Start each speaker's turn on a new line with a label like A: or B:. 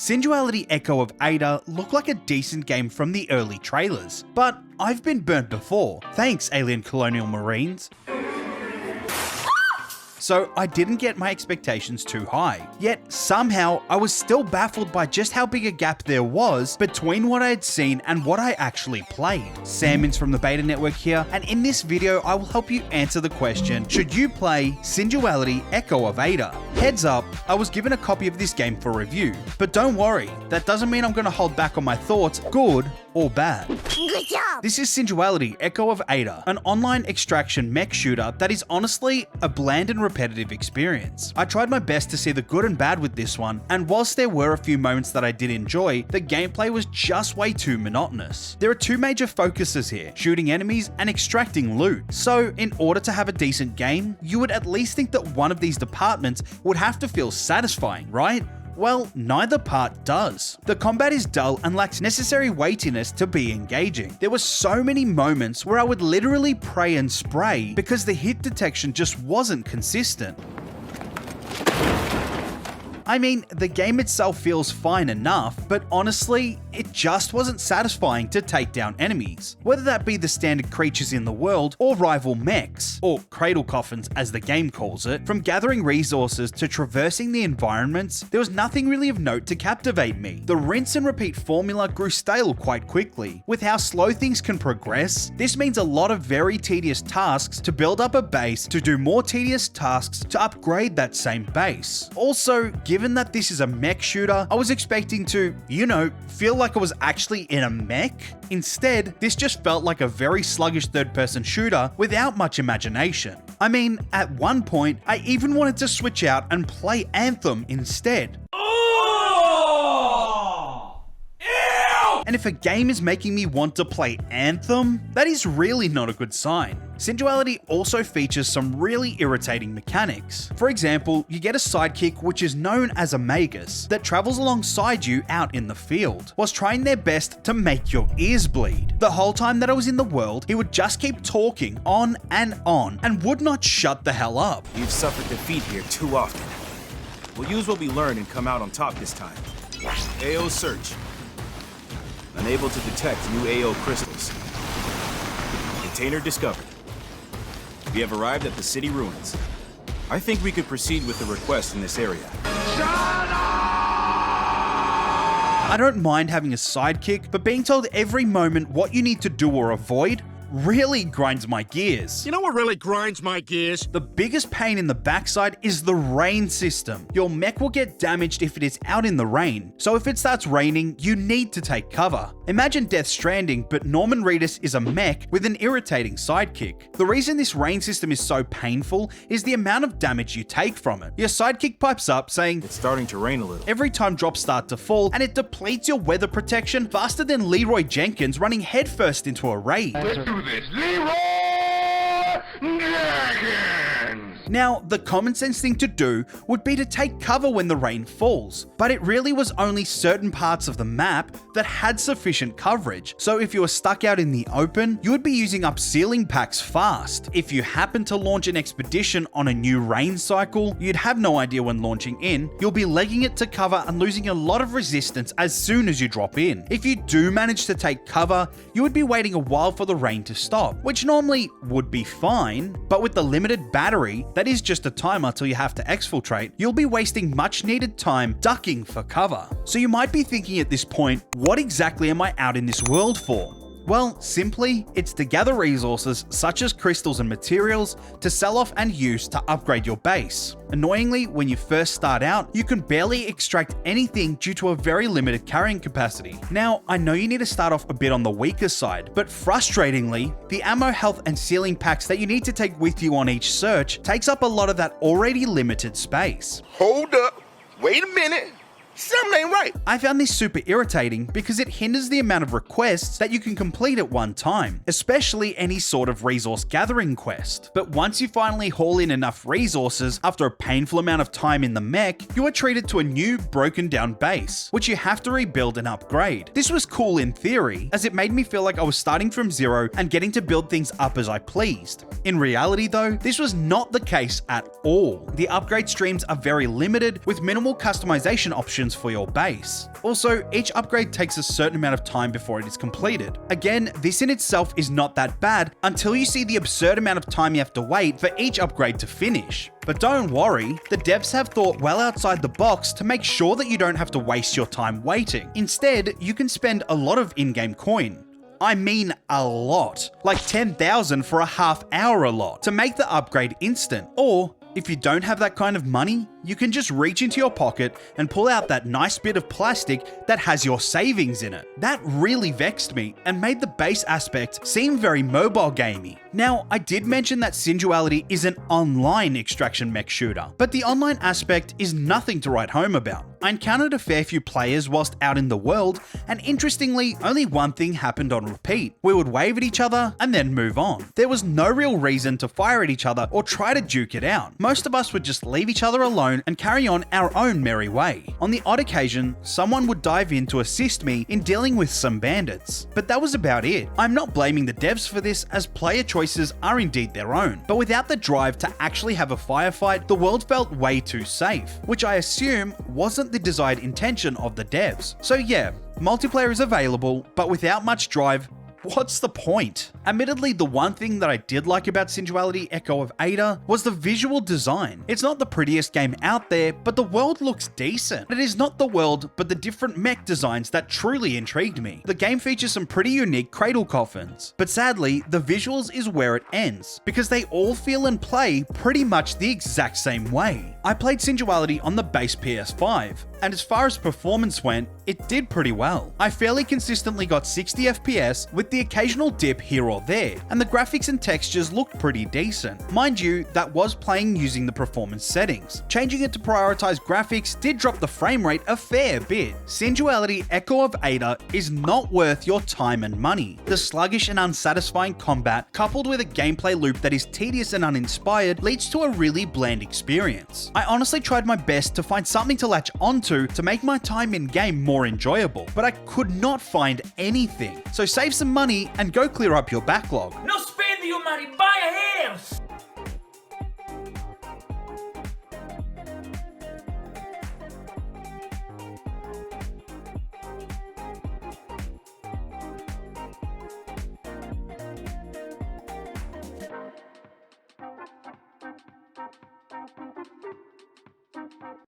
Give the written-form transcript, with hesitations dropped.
A: Synduality Echo of Ada looked like a decent game from the early trailers, but I've been burnt before. Thanks, Alien Colonial Marines. So I didn't get my expectations too high. Yet somehow I was still baffled by just how big a gap there was between what I had seen and what I actually played. Sammins from the Beta Network here, and in this video I will help you answer the question, should you play Synduality Echo of Ada? Heads up, I was given a copy of this game for review, but don't worry, that doesn't mean I'm going to hold back on my thoughts, good or bad.
B: Good job!
A: This is Synduality Echo of Ada, an online extraction mech shooter that is honestly a bland and repetitive experience. I tried my best to see the good and bad with this one, and whilst there were a few moments that I did enjoy, the gameplay was just way too monotonous. There are two major focuses here, shooting enemies and extracting loot. So in order to have a decent game, you would at least think that one of these departments would have to feel satisfying, right? Well, neither part does. The combat is dull and lacks necessary weightiness to be engaging. There were so many moments where I would literally pray and spray because the hit detection just wasn't consistent. I mean, the game itself feels fine enough, but honestly, it just wasn't satisfying to take down enemies. Whether that be the standard creatures in the world or rival mechs, or cradle coffins as the game calls it, from gathering resources to traversing the environments, there was nothing really of note to captivate me. The rinse and repeat formula grew stale quite quickly. With how slow things can progress, this means a lot of very tedious tasks to build up a base to do more tedious tasks to upgrade that same base. Also, given that this is a mech shooter, I was expecting to, feel like I was actually in a mech. Instead, this just felt like a very sluggish third-person shooter without much imagination. I mean, at one point, I even wanted to switch out and play Anthem instead. And if a game is making me want to play Anthem, that is really not a good sign. Synduality also features some really irritating mechanics. For example, you get a sidekick which is known as a Magus that travels alongside you out in the field, whilst trying their best to make your ears bleed. The whole time that I was in the world, he would just keep talking on and would not shut the hell up.
C: You've suffered defeat here too often. We'll use what we learned and come out on top this time. AO search. Unable to detect new AO crystals. Container discovered. We have arrived at the city ruins. I think we could proceed with the request in this area.
A: I don't mind having a sidekick, but being told every moment what you need to do or avoid really grinds my gears.
D: You know what really grinds my gears?
A: The biggest pain in the backside is the rain system. Your mech will get damaged if it is out in the rain, so if it starts raining, you need to take cover. Imagine Death Stranding, but Norman Reedus is a mech with an irritating sidekick. The reason this rain system is so painful is the amount of damage you take from it. Your sidekick pipes up saying,
C: "It's starting to rain a little."
A: Every time drops start to fall, and it depletes your weather protection faster than Leroy Jenkins running headfirst into a raid.
B: This Leroy Jenkins!
A: Now, the common sense thing to do would be to take cover when the rain falls, but it really was only certain parts of the map that had sufficient coverage. So if you were stuck out in the open, you would be using up ceiling packs fast. If you happen to launch an expedition on a new rain cycle, you'd have no idea when launching in, you'll be legging it to cover and losing a lot of resistance as soon as you drop in. If you do manage to take cover, you would be waiting a while for the rain to stop, which normally would be fine, but with the limited battery, that is just a timer till you have to exfiltrate, you'll be wasting much needed time ducking for cover. So you might be thinking at this point, what exactly am I out in this world for? Well, simply, it's to gather resources such as crystals and materials to sell off and use to upgrade your base. Annoyingly, when you first start out, you can barely extract anything due to a very limited carrying capacity. Now, I know you need to start off a bit on the weaker side, but frustratingly, the ammo, health, and ceiling packs that you need to take with you on each search takes up a lot of that already limited space.
E: Hold up, wait a minute. Something ain't right.
A: I found this super irritating because it hinders the amount of requests that you can complete at one time, especially any sort of resource gathering quest. But once you finally haul in enough resources after a painful amount of time in the mech, you are treated to a new broken down base, which you have to rebuild and upgrade. This was cool in theory, as it made me feel like I was starting from zero and getting to build things up as I pleased. In reality though, this was not the case at all. The upgrade streams are very limited with minimal customization options options for your base. Also, each upgrade takes a certain amount of time before it is completed. Again, this in itself is not that bad until you see the absurd amount of time you have to wait for each upgrade to finish. But don't worry, the devs have thought well outside the box to make sure that you don't have to waste your time waiting. Instead, you can spend a lot of in-game coin. I mean a lot, like 10,000 for a half hour a lot, to make the upgrade instant. Or, if you don't have that kind of money, you can just reach into your pocket and pull out that nice bit of plastic that has your savings in it. That really vexed me and made the base aspect seem very mobile gamey. Now, I did mention that Synduality is an online extraction mech shooter, but the online aspect is nothing to write home about. I encountered a fair few players whilst out in the world, and interestingly, only one thing happened on repeat. We would wave at each other and then move on. There was no real reason to fire at each other or try to duke it out. Most of us would just leave each other alone and carry on our own merry way. On the odd occasion, someone would dive in to assist me in dealing with some bandits, but that was about it. I'm not blaming the devs for this, as player choices are indeed their own, but without the drive to actually have a firefight, the world felt way too safe, which I assume wasn't the desired intention of the devs. So yeah, multiplayer is available, but without much drive, what's the point? Admittedly, the one thing that I did like about Synduality Echo of Ada was the visual design. It's not the prettiest game out there, but the world looks decent. It is not the world, but the different mech designs that truly intrigued me. The game features some pretty unique cradle coffins, but sadly, the visuals is where it ends, because they all feel and play pretty much the exact same way. I played Synduality on the base PS5, and as far as performance went, it did pretty well. I fairly consistently got 60 FPS with the occasional dip here or there, and the graphics and textures looked pretty decent. Mind you, that was playing using the performance settings. Changing it to prioritize graphics did drop the frame rate a fair bit. Synduality Echo of Ada is not worth your time and money. The sluggish and unsatisfying combat, coupled with a gameplay loop that is tedious and uninspired, leads to a really bland experience. I honestly tried my best to find something to latch onto to make my time in game more enjoyable, but I could not find anything. So save some money and go clear up your backlog.
F: No spend your money, buy a house!